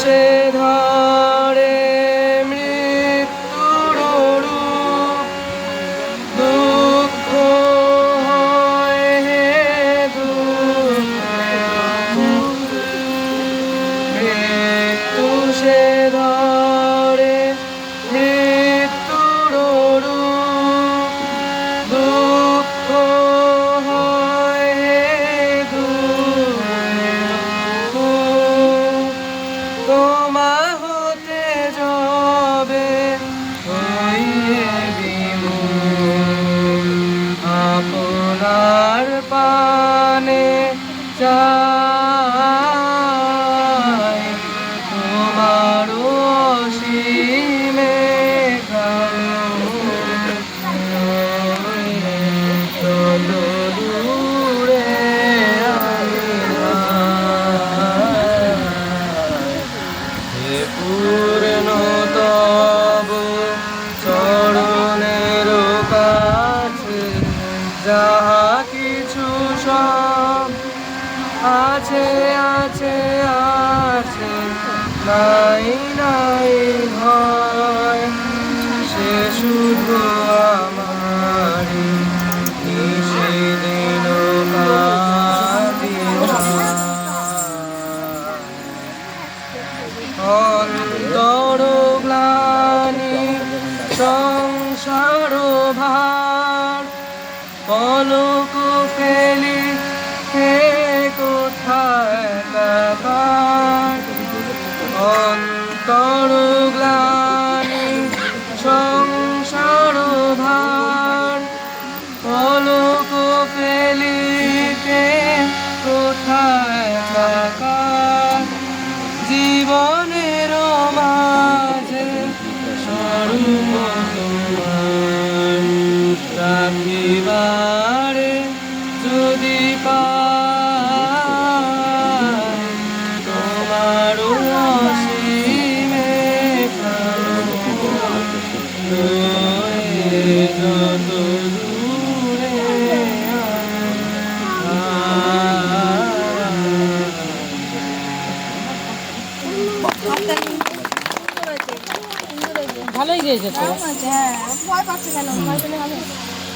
সে ধরে মৃত্যুর রূপ, দুঃখ হয় হে মৃত্যু সে ধরে মৃত্যুর রূপ, দুঃখ হয় হে তোমা হতে যাবে হইয়ে বিমূঢ়, আপনার পানে চাই তোমার অসীমে চল দূরে পূর্ণ তব চরণের কাছে যাহা কিছু সব আছে আছে আছে, নাই নাই ভয়, সে শুধু আমারি নিষেদিন অন্তর গ্লানি সংসার ভার, পলক ফেলি হে কোথায় কার, অন্তর গ্লানি সংসার ভার, পলক ফেলি হে কোথায় কার, জীবনের মাঝে স্বরূপ তোমার রাখিবারে যদি পাই, তোমার অসীমে যত দূরে ভালোই গেয়েছে তো। হ্যাঁ, ভয় পাচ্ছে কেন? ভয় পেলে হবে?